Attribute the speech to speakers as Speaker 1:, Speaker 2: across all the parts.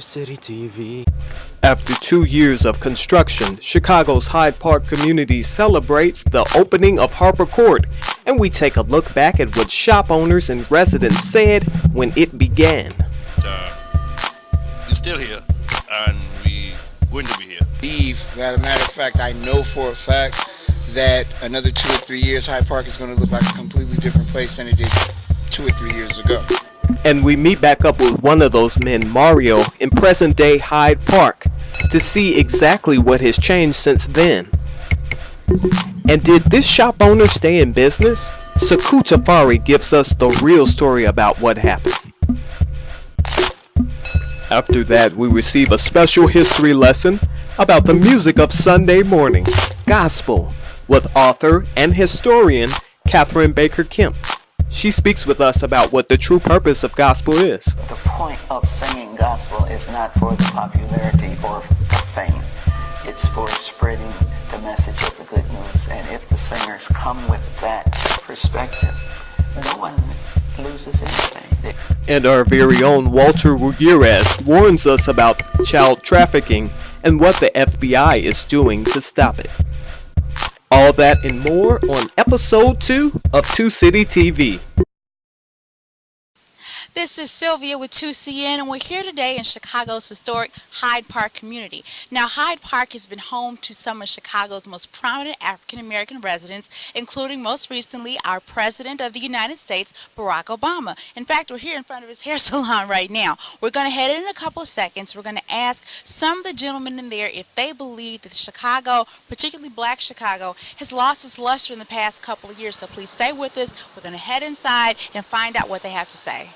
Speaker 1: City TV.
Speaker 2: After 2 years of construction, Chicago's Hyde Park community celebrates the opening of Harper Court, and we take a look back at what shop owners and residents said when it began.
Speaker 3: We're still here, and we're going to be here.
Speaker 4: As a matter of fact, I know for a fact that another 2 or 3 years, Hyde Park is going to look like a completely different place than it did 2 or 3 years ago.
Speaker 2: And we meet back up with one of those men, Mario, in present-day Hyde Park, to see exactly what has changed since then. And did this shop owner stay in business? Sekou Tafari gives us the real story about what happened. After that, we receive a special history lesson about the music of Sunday morning, gospel, with author and historian Kathryn Baker Kemp. She speaks with us about what the true purpose of gospel is.
Speaker 5: The point of singing gospel is not for the popularity or fame. It's for spreading the message of the good news. And if the singers come with that perspective, no one loses anything.
Speaker 2: And our very own Walter Ruyeras warns us about child trafficking and what the FBI is doing to stop it. All that and more on episode 2 of 2 City TV.
Speaker 6: This is Sylvia with 2CN, and we're here today in Chicago's historic Hyde Park community. Now, Hyde Park has been home to some of Chicago's most prominent African-American residents, including most recently our President of the United States, Barack Obama. In fact, we're here in front of his hair salon right now. We're going to head in a couple of seconds. We're going to ask some of the gentlemen in there if they believe that Chicago, particularly Black Chicago, has lost its luster in the past couple of years. So please stay with us. We're going to head inside and find out what they have to say.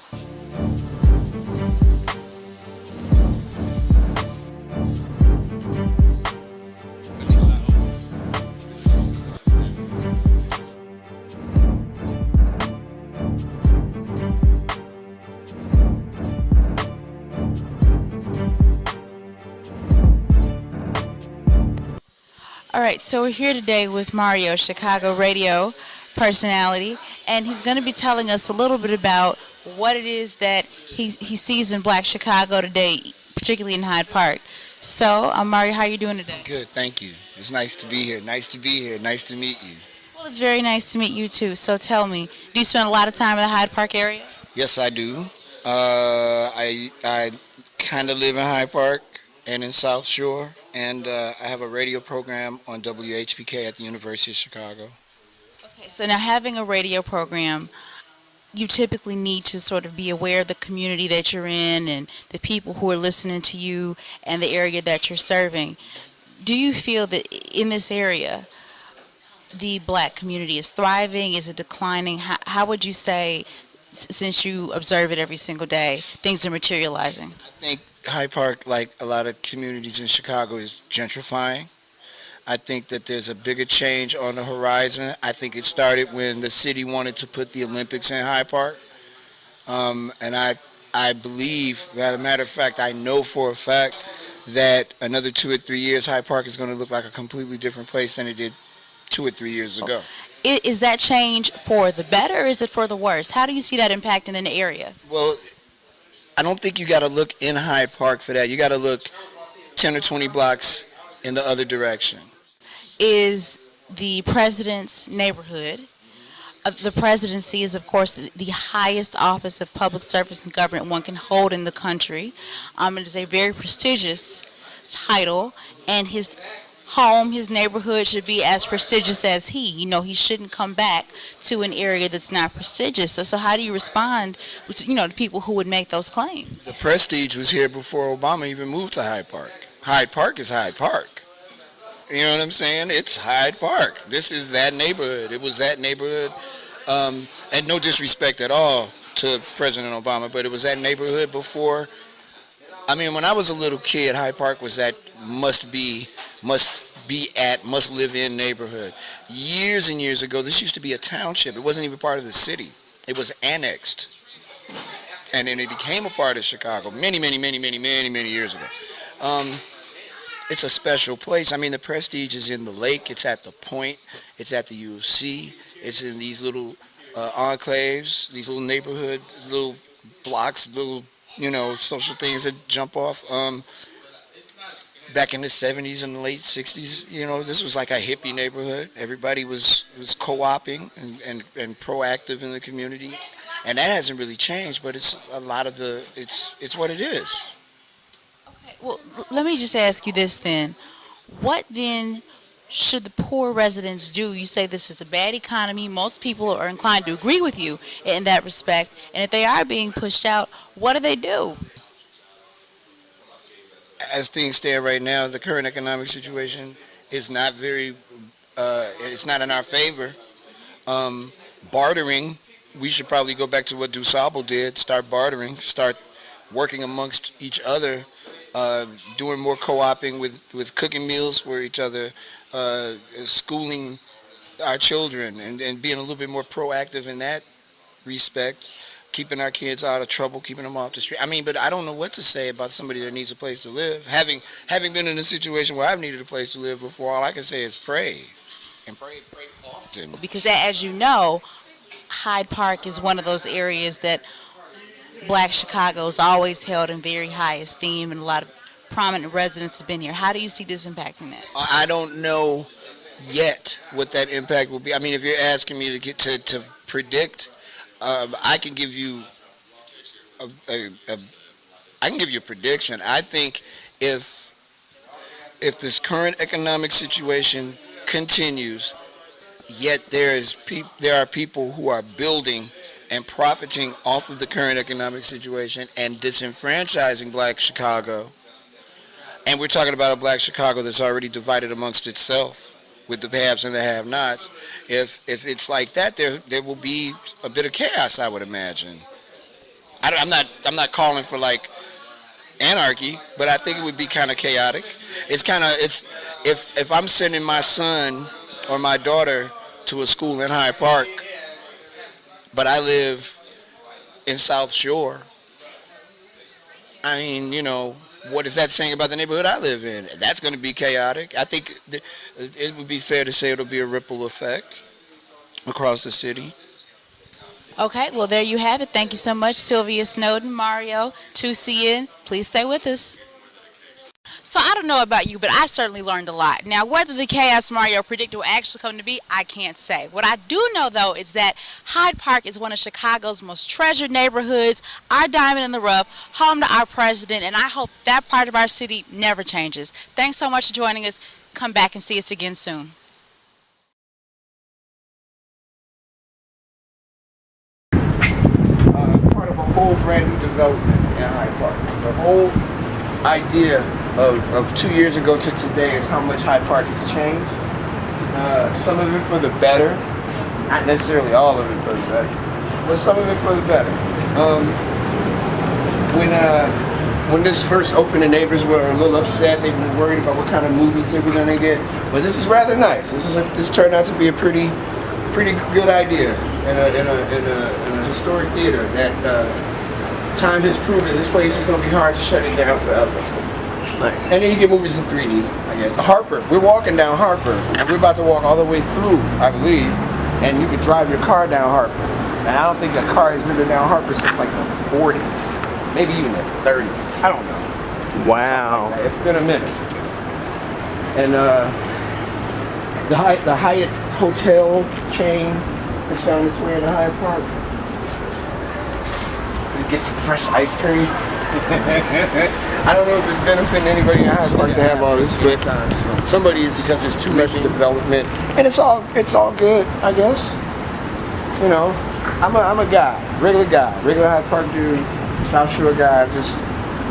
Speaker 6: All right, so we're here today with Mario, Chicago radio personality, and he's going to be telling us a little bit about what it is that he sees in Black Chicago today, particularly in Hyde Park. So, Mario, how are you doing today?
Speaker 4: Good, thank you. It's nice to be here. Nice to be here. Nice to meet you.
Speaker 6: Well, it's very nice to meet you, too. So tell me, do you spend a lot of time in the Hyde Park area?
Speaker 4: Yes, I do. I kind of live in Hyde Park and in South Shore, and I have a radio program on whpk at the University of Chicago.
Speaker 6: Okay, so now having a radio program, you typically need to sort of be aware of the community that you're in and the people who are listening to you and the area that you're serving. Do you feel that in this area, the Black community is thriving? Is it declining? How would you say, since you observe it every single day, things are materializing?
Speaker 4: I think Hyde Park, like a lot of communities in Chicago, is gentrifying. I think that there's a bigger change on the horizon. I think it started when the city wanted to put the Olympics in Hyde Park. And I believe, as a matter of fact, I know for a fact that another 2 or 3 years, Hyde Park is going to look like a completely different place than it did 2 or 3 years ago.
Speaker 6: Is that change for the better or is it for the worse? How do you see that impacting in the area?
Speaker 4: Well, I don't think you got to look in Hyde Park for that. You got to look 10 or 20 blocks in the other direction.
Speaker 6: Is the president's neighborhood. The presidency is, of course, the highest office of public service and government one can hold in the country. It is a very prestigious title, and his home, his neighborhood should be as prestigious as he. You know, he shouldn't come back to an area that's not prestigious. So how do you respond to people who would make those claims?
Speaker 4: The prestige was here before Obama even moved to Hyde Park. Hyde Park is Hyde Park. You know what I'm saying? It's Hyde Park. This is that neighborhood. It was that neighborhood. And no disrespect at all to President Obama, but it was that neighborhood before. I mean, when I was a little kid, Hyde Park was that must live in neighborhood. Years and years ago, this used to be a township. It wasn't even part of the city. It was annexed. And then it became a part of Chicago many years ago. It's a special place. I mean, the Prestige is in the lake. It's at the Point. It's at the U of C. It's in these little enclaves, these little neighborhood, little blocks, little social things that jump off. Back in the 70s and the late 60s, this was like a hippie neighborhood. Everybody was co-oping and proactive in the community. And that hasn't really changed, but it's what it is.
Speaker 6: Okay, well, let me just ask you this then. What then should the poor residents do? You say this is a bad economy. Most people are inclined to agree with you in that respect. And if they are being pushed out, what do they do?
Speaker 4: As things stand right now, the current economic situation is not it's not in our favor. Bartering, we should probably go back to what DuSable did, start bartering, start working amongst each other, doing more co-oping with cooking meals for each other, schooling our children, and being a little bit more proactive in that respect. Keeping our kids out of trouble, keeping them off the street. But I don't know what to say about somebody that needs a place to live. Having been in a situation where I've needed a place to live before, all I can say is pray, and pray often.
Speaker 6: Because as you know, Hyde Park is one of those areas that Black Chicago's always held in very high esteem, and a lot of prominent residents have been here. How do you see this impacting that?
Speaker 4: I don't know yet what that impact will be. If you're asking me to predict, I can give you a prediction. I think if this current economic situation continues, yet there are people who are building and profiting off of the current economic situation and disenfranchising Black Chicago, and we're talking about a Black Chicago that's already divided amongst itself, with the haves and the have-nots. If it's like that, there will be a bit of chaos, I would imagine. I'm not calling for like anarchy, but I think it would be kind of chaotic. If I'm sending my son or my daughter to a school in Hyde Park, but I live in South Shore, what is that saying about the neighborhood I live in? That's going to be chaotic. I think it would be fair to say it'll be a ripple effect across the city.
Speaker 6: Okay, well, there you have it. Thank you so much, Sylvia Snowden, Mario, 2CN. Please stay with us. So I don't know about you, but I certainly learned a lot. Now, whether the chaos Mario predicted will actually come to be, I can't say. What I do know, though, is that Hyde Park is one of Chicago's most treasured neighborhoods, our diamond in the rough, home to our president, and I hope that part of our city never changes. Thanks so much for joining us. Come back and see us again soon.
Speaker 4: Part of a whole brand new development in Hyde Park. The whole idea of 2 years ago to today is how much Hyde Park has changed. Some of it for the better, not necessarily all of it for the better, but some of it for the better. When this first opened, the neighbors were a little upset. They were worried about what kind of movies they were going to get. But this is rather nice. This turned out to be a pretty good idea in a historic theater that time has proven this place is going to be hard to shut it down forever. Nice. And then you get movies in 3D, I guess. Harper, we're walking down Harper, and we're about to walk all the way through, I believe, and you can drive your car down Harper. And I don't think a car has driven down Harper since like the 40s, maybe even the 30s. I don't know.
Speaker 2: Wow.
Speaker 4: Like it's been a minute. And the Hyatt hotel chain has found its way into Hyde Park. You get some fresh ice cream. I don't know if it's benefiting anybody in Hyde Park to have all this, but somebody's, because there's too much development, and it's all good, I guess. You know, I'm a guy, regular Hyde Park dude, South Shore guy.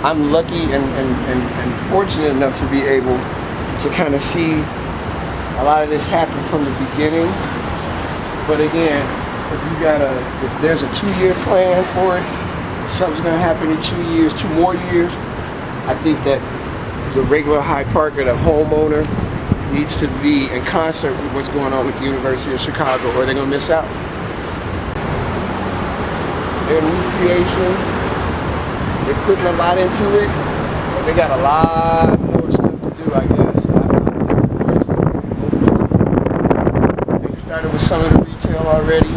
Speaker 4: I'm lucky and fortunate enough to be able to kind of see a lot of this happen from the beginning. But again, if there's a 2-year plan for it, something's gonna happen in 2 years, 2 more years. I think that the regular Hyde Parker, the homeowner, needs to be in concert with what's going on with the University of Chicago, or they're gonna miss out. They're a new creation. They're putting a lot into it, but they got a lot more stuff to do, I guess. They started with some of the retail already.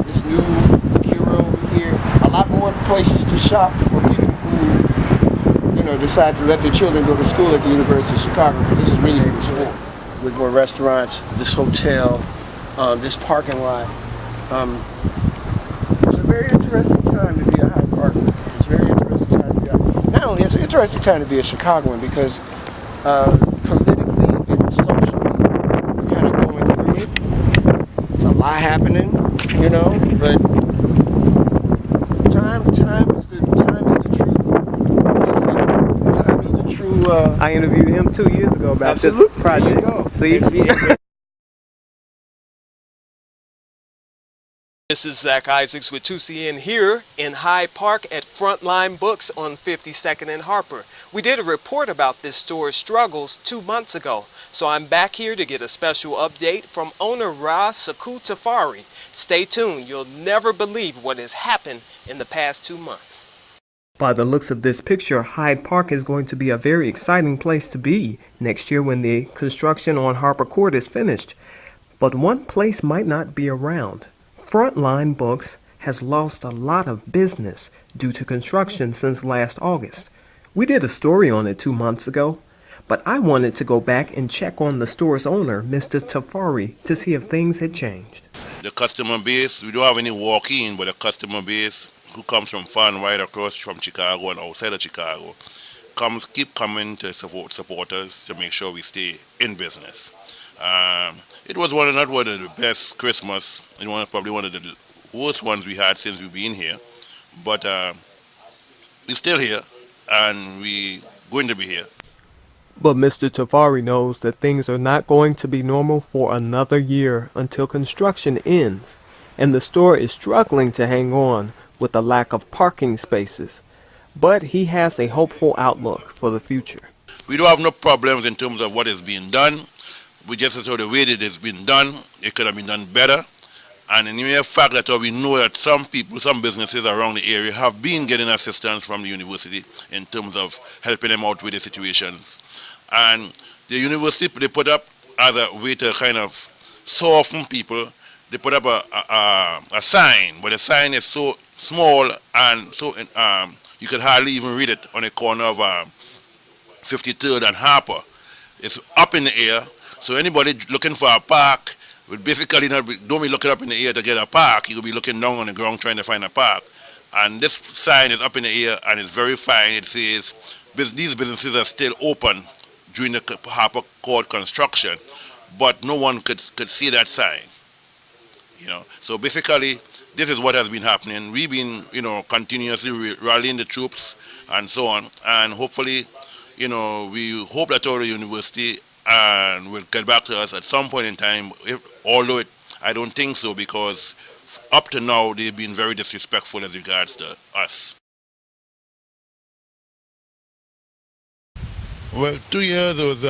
Speaker 4: This new hero over here. A lot more places to shop for people
Speaker 1: decide to let their children go to school at the University of Chicago, because this is really cool. With more restaurants, this hotel, this parking lot. It's a very interesting time to be a Hyde Park. It's a very interesting time to be not only it's an interesting time to be a Chicagoan because politically and socially we're kind of going through it. It's a lot happening, but time is the true. Time is the true.
Speaker 2: I interviewed him 2 years ago about
Speaker 1: Absolutely.
Speaker 2: this project. See? This is Zach Isaacs with 2CN here in Hyde Park at Frontline Books on 52nd and Harper. We did a report about this store's struggles 2 months ago, so I'm back here to get a special update from owner Sekou Tafari. Stay tuned, you'll never believe what has happened in the past 2 months. By the looks of this picture, Hyde Park is going to be a very exciting place to be next year when the construction on Harper Court is finished. But one place might not be around. Frontline Books has lost a lot of business due to construction since last August. We did a story on it 2 months ago, but I wanted to go back and check on the store's owner, Mr. Tafari, to see if things had changed.
Speaker 3: The customer base, we don't have any walk-in, but the customer base who comes from far and wide across from Chicago and outside of Chicago keep coming to support us to make sure we stay in business. It was not one of the best Christmas, and probably one of the worst ones we had since we've been here. But we're still here, and we're going to be here.
Speaker 2: But Mr. Tafari knows that things are not going to be normal for another year until construction ends, and the store is struggling to hang on with the lack of parking spaces. But he has a hopeful outlook for the future.
Speaker 3: We don't have no problems in terms of what is being done. We just saw the way that it's been done, it could have been done better. And in the mere fact that we know that some businesses around the area have been getting assistance from the university in terms of helping them out with the situations. And the university, they put up as a way to kind of soften people, they put up a sign, but the sign is so small and so you could hardly even read it on the corner of 53rd and Harper. It's up in the air. So anybody looking for a park would basically don't be looking up in the air to get a park. You will be looking down on the ground trying to find a park. And this sign is up in the air and it's very fine. It says these businesses are still open during the Harper Court construction, but no one could see that sign. So basically, this is what has been happening. We've been, continuously rallying the troops and so on. And hopefully, we hope that our university will get back to us at some point in time, although I don't think so, because up to now they've been very disrespectful as regards to us.
Speaker 7: Well, 2 years was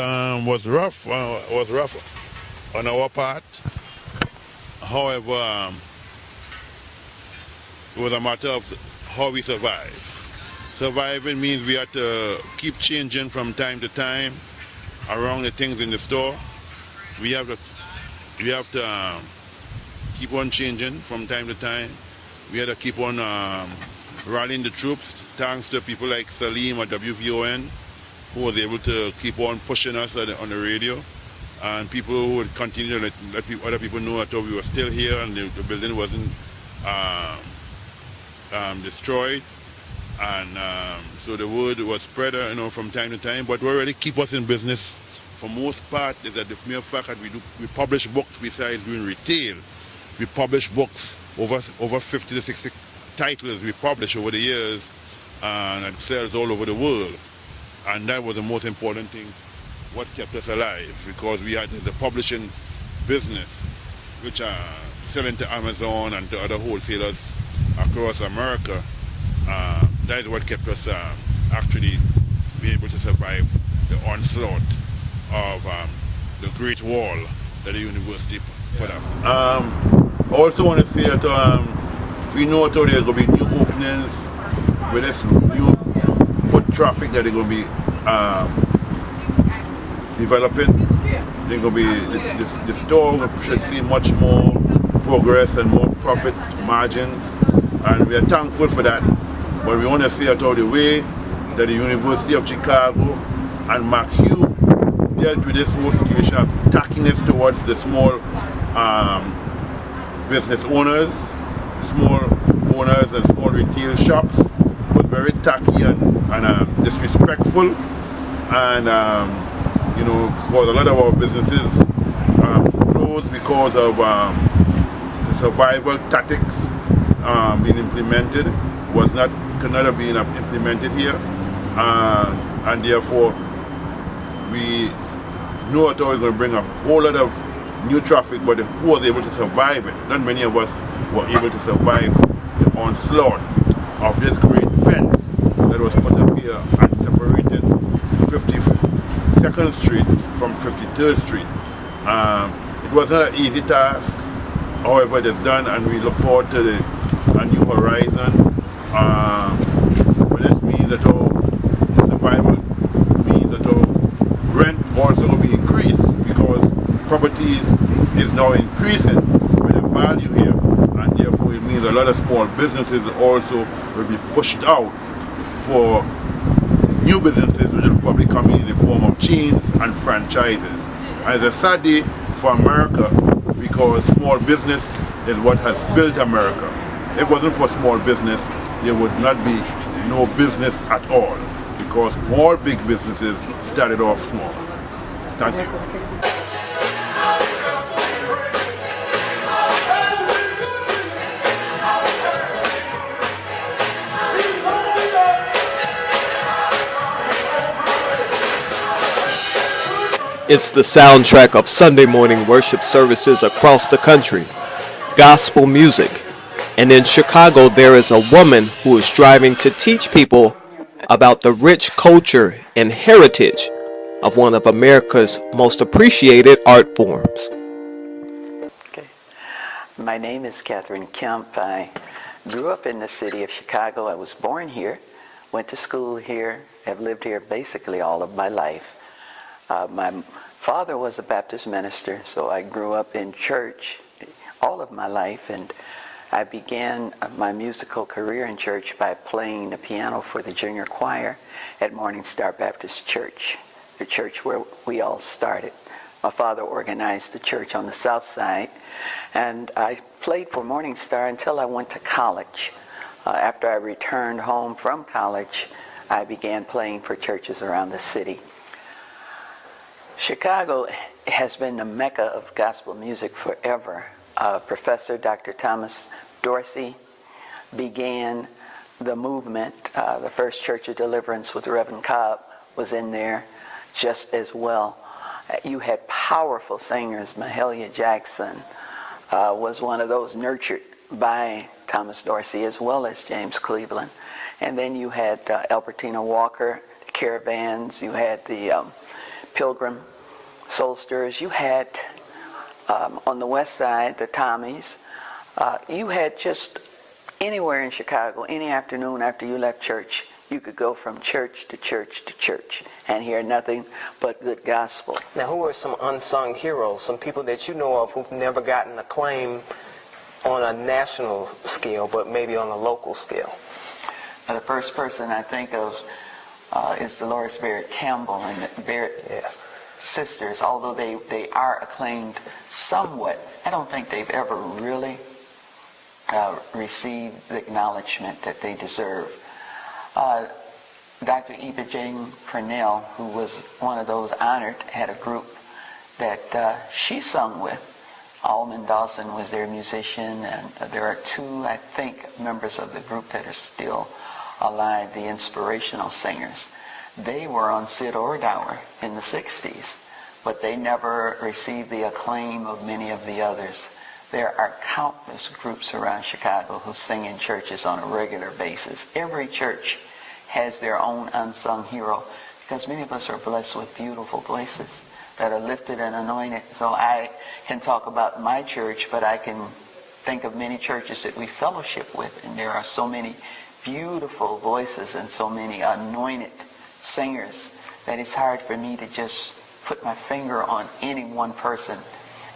Speaker 7: rough on our part. However, it was a matter of how we survive. Surviving means we have to keep changing from time to time around the things in the store. We have to keep on changing from time to time. We have to keep on rallying the troops, thanks to people like Salim at WVON, who was able to keep on pushing us on the radio, and people who would continue to let other people know that we were still here and the building wasn't destroyed. And so the word was spread, from time to time. But what really keep us in business, for most part, is that the mere fact that we publish books besides doing retail. We publish books, over 50 to 60 titles we publish over the years, and it sells all over the world. And that was the most important thing, what kept us alive, because we had the publishing business, which are selling to Amazon and to other wholesalers across America. That is what kept us actually be able to survive the onslaught of the Great Wall that the university put up. I also want to say that we know that there are going to be new openings with this new foot traffic that they're going to be developing. They're going to be, the store should see much more progress and more profit margins, and we are thankful for that. But we want to see that the way that the University of Chicago and McHugh dealt with this whole situation of tackiness towards the small business owners, small owners and small retail shops, was very tacky and disrespectful, and caused a lot of our businesses closed because of the survival tactics being implemented could not have been implemented here, and therefore we know that we're going to bring a whole lot of new traffic, but who was able to survive it? Not many of us were able to survive the onslaught of this great fence that was put up here and separated 52nd Street from 53rd Street. It was not an easy task, however it is done, and we look forward to a new horizon. But that means that the survival means that our rent also will be increased, because properties is now increasing with the value here, and therefore it means a lot of small businesses also will be pushed out for new businesses, which will probably come in the form of chains and franchises. And it's a sad day for America, because small business is what has built America. If it wasn't for small business, there would not be no business at all, because all big businesses started off small. Thank you.
Speaker 2: It's the soundtrack of Sunday morning worship services across the country. Gospel music. And in Chicago, there is a woman who is striving to teach people about the rich culture and heritage of one of America's most appreciated art forms.
Speaker 5: Okay. My name is Kathryn Kemp. I grew up in the city of Chicago. I was born here, went to school here, have lived here basically all of my life. My father was a Baptist minister, so I grew up in church all of my life, and I began my musical career in church by playing the piano for the junior choir at Morning Star Baptist Church, the church where we all started. My father organized the church on the south side, and I played for Morning Star until I went to college. After I returned home from college, I began playing for churches around the city. Chicago has been the mecca of gospel music forever. Professor Dr. Thomas Dorsey began the movement. The first Church of Deliverance with Reverend Cobb was in there just as well. You had powerful singers. Mahalia Jackson was one of those nurtured by Thomas Dorsey, as well as James Cleveland. And then you had Albertina Walker, the Caravans, you had the Pilgrim Soulsters, you had on the west side the Tommies. You had just anywhere in Chicago, any afternoon after you left church, you could go from church to church to church and hear nothing but good gospel.
Speaker 8: Now, who are some unsung heroes, some people that you know of who've never gotten acclaim on a national scale, but maybe on a local scale?
Speaker 5: The first person I think of is Dolores Barrett Campbell and the Barrett sisters. Although they are acclaimed somewhat, I don't think they've ever really received the acknowledgement that they deserve. Dr. Eva Jane Purnell, who was one of those honored, had a group that she sung with. Alman Dawson was their musician, and there are two, I think, members of the group that are still alive, the Inspirational Singers. They were on Sid Ordauer in the 60s, but they never received the acclaim of many of the others. There are countless groups around Chicago who sing in churches on a regular basis. Every church has their own unsung hero, because many of us are blessed with beautiful voices that are lifted and anointed. So I can talk about my church, but I can think of many churches that we fellowship with, and there are so many beautiful voices and so many anointed singers that it's hard for me to just put my finger on any one person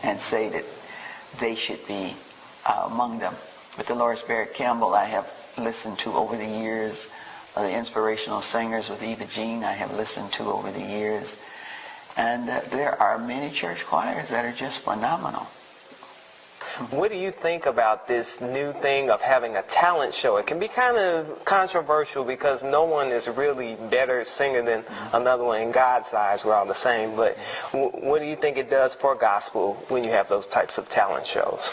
Speaker 5: and say that they should be among them. But Dolores Barrett Campbell I have listened to over the years. the inspirational singers with Eva Jean I have listened to over the years. And there are many church choirs that are just phenomenal.
Speaker 8: What do you think about this new thing of having a talent show? It can be kind of controversial because no one is really better singer than another one. In God's eyes, we're all the same. But what do you think it does for gospel when you have those types of talent shows?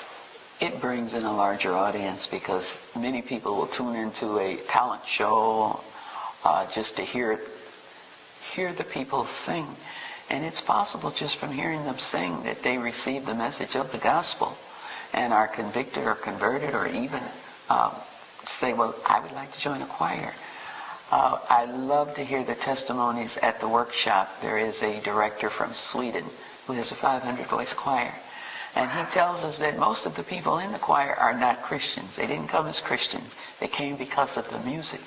Speaker 5: It brings in a larger audience because many people will tune into a talent show just to hear the people sing. And it's possible just from hearing them sing that they receive the message of the gospel and are convicted or converted, or even say, well, I would like to join a choir. I love to hear the testimonies at the workshop. There is a director from Sweden who has a 500-voice choir. And he tells us that most of the people in the choir are not Christians. They didn't come as Christians. They came because of the music.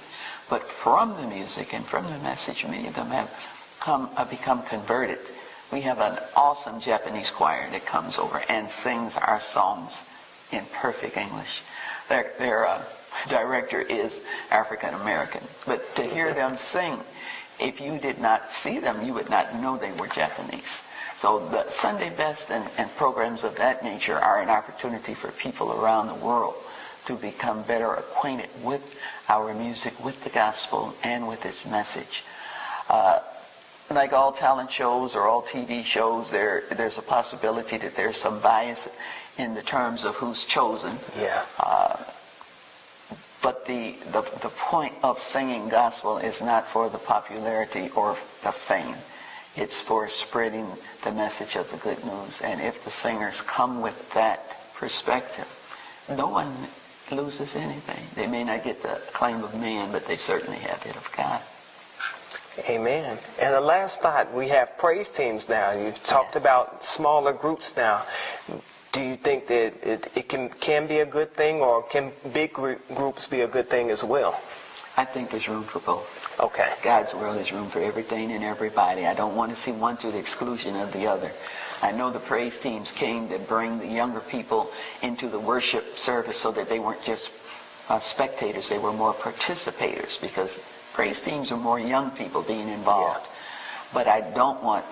Speaker 5: But from the music and from the message, many of them have become converted. We have an awesome Japanese choir that comes over and sings our songs in perfect English. Their director is African American. But to hear them sing, if you did not see them, you would not know they were Japanese. So the Sunday Best and programs of that nature are an opportunity for people around the world to become better acquainted with our music, with the gospel, and with its message. Like all talent shows or all TV shows, there's a possibility that there's some bias in the terms of who's chosen.
Speaker 8: Yeah.
Speaker 5: But the point of singing gospel is not for the popularity or the fame. It's for spreading the message of the good news. And if the singers come with that perspective, no one loses anything. They may not get the acclaim of man, but they certainly have it of God.
Speaker 8: Amen. And the last thought, we have praise teams now. You've talked about smaller groups now. Do you think that it can be a good thing, or can big groups be a good thing as well?
Speaker 5: I think there's room for both.
Speaker 8: Okay.
Speaker 5: God's world is room for everything and everybody. I don't want to see one to the exclusion of the other. I know the praise teams came to bring the younger people into the worship service so that they weren't just spectators, they were more participators, because praise teams are more young people being involved. Yeah. But I don't want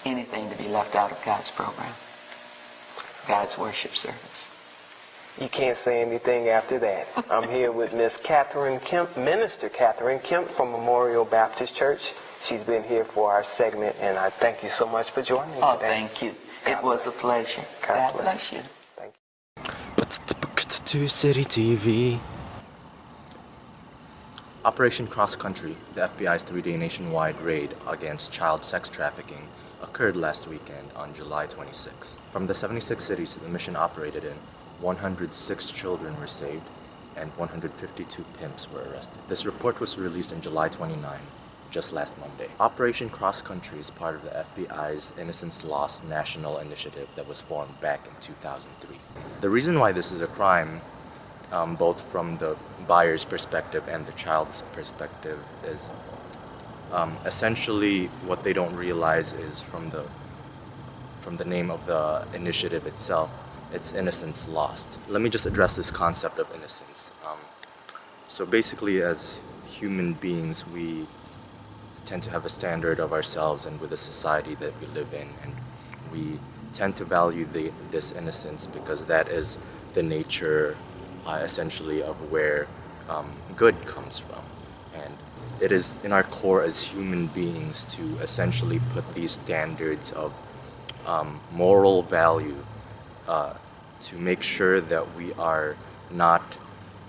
Speaker 5: anything to be left out of God's program, God's worship service.
Speaker 8: You can't say anything after that. I'm here with Miss Kathryn Kemp, Minister Kathryn Kemp from Memorial Baptist Church. She's been here for our segment, and I thank you so much for joining me today.
Speaker 5: Thank you. It was a pleasure. God bless you.
Speaker 8: Thank
Speaker 2: To City TV.
Speaker 9: Operation Cross Country, the FBI's three-day nationwide raid against child sex trafficking, occurred last weekend on July 26. From the 76 cities the mission operated in, 106 children were saved and 152 pimps were arrested. This report was released on July 29, just last Monday. Operation Cross Country is part of the FBI's Innocence Lost national initiative that was formed back in 2003. The reason why this is a crime, both from the buyer's perspective and the child's perspective, is essentially what they don't realize is from the name of the initiative itself, it's innocence lost. Let me just address this concept of innocence. So basically, as human beings, we tend to have a standard of ourselves and with the society that we live in, and we tend to value this innocence because that is the nature essentially of where good comes from. And it is in our core as human beings to essentially put these standards of moral value to make sure that we are not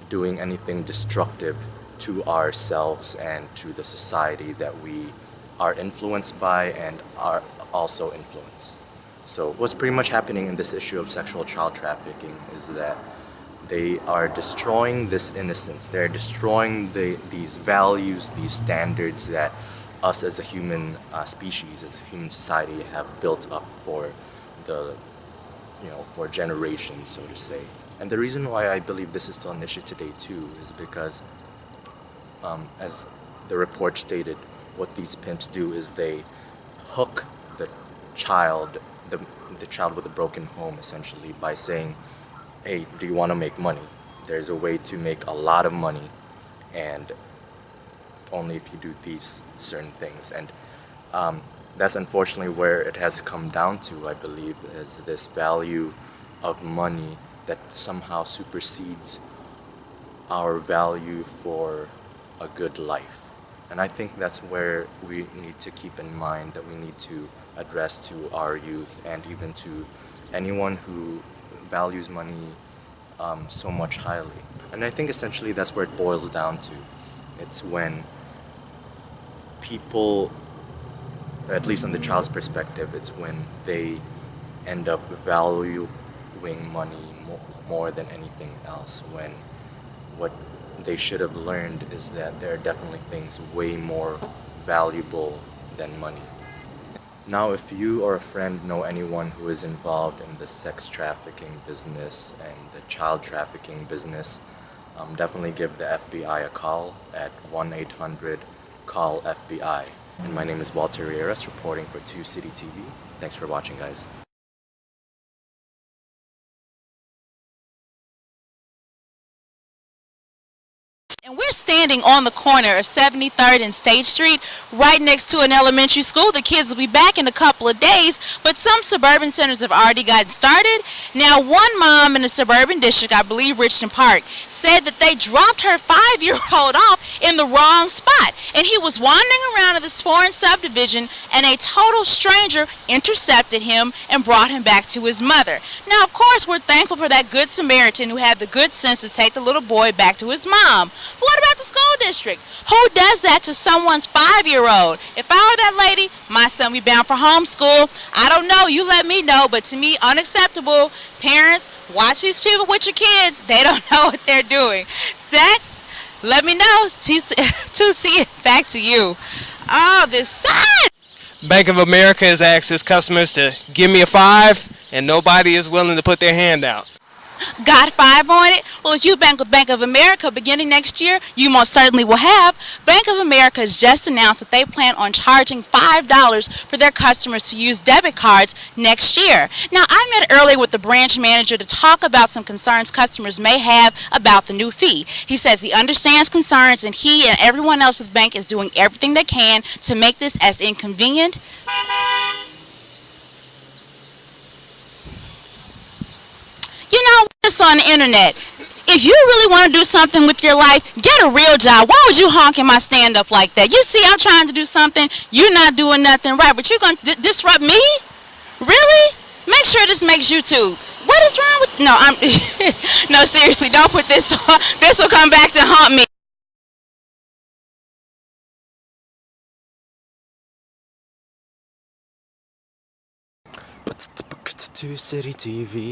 Speaker 9: doing anything destructive to ourselves and to the society that we are influenced by and are also influenced. So what's pretty much happening in this issue of sexual child trafficking is that they are destroying this innocence. They're destroying these values, these standards that us as a human species, as a human society, have built up for for generations, so to say. And the reason why I believe this is still an issue today too is because, as the report stated, what these pimps do is they hook the child with a broken home, essentially, by saying, hey, do you want to make money? There's a way to make a lot of money, and only if you do these certain things. And that's unfortunately where it has come down to, I believe, is this value of money that somehow supersedes our value for a good life. And I think that's where we need to keep in mind, that we need to address to our youth and even to anyone who values money so much highly. And I think essentially that's where it boils down to. It's when people, at least on the child's perspective, it's when they end up valuing money more than anything else, when what they should have learned is that there are definitely things way more valuable than money. Now, if you or a friend know anyone who is involved in the sex trafficking business and the child trafficking business, definitely give the FBI a call at 1-800-CALL-FBI. And my name is Walter Ruyeras, reporting for 2 City TV. Thanks for watching, guys.
Speaker 6: And we're standing on the corner of 73rd and State Street, right next to an elementary school. The kids will be back in a couple of days, but some suburban centers have already gotten started. Now, one mom in a suburban district, I believe Richmond Park, said that they dropped her 5-year-old off in the wrong spot, and he was wandering around in this foreign subdivision, and a total stranger intercepted him and brought him back to his mother. Now, of course, we're thankful for that good Samaritan who had the good sense to take the little boy back to his mom. But what about the school district? Who does that to someone's 5-year-old? If I were that lady, my son would be bound for homeschool. I don't know. You let me know. But to me, unacceptable. Parents, watch these people with your kids. They don't know what they're doing. Zach, let me know. To see it back to you. Oh, this sucks.
Speaker 10: Bank of America has asked its customers to give me a 5, and nobody is willing to put their hand out.
Speaker 6: Got 5 on it? Well, if you bank with Bank of America beginning next year, you most certainly will have. Bank of America has just announced that they plan on charging $5 for their customers to use debit cards next year. Now, I met earlier with the branch manager to talk about some concerns customers may have about the new fee. He says he understands concerns, and he and everyone else at the bank is doing everything they can to make this as inconvenient. You know, it's on the internet. If you really want to do something with your life, get a real job. Why would you honk in my stand-up like that? You see, I'm trying to do something. You're not doing nothing right, but you're going to disrupt me? Really? Make sure this makes YouTube. What is wrong with... No, no, seriously, don't put this on. This will come back to haunt me.
Speaker 9: 2 City TV.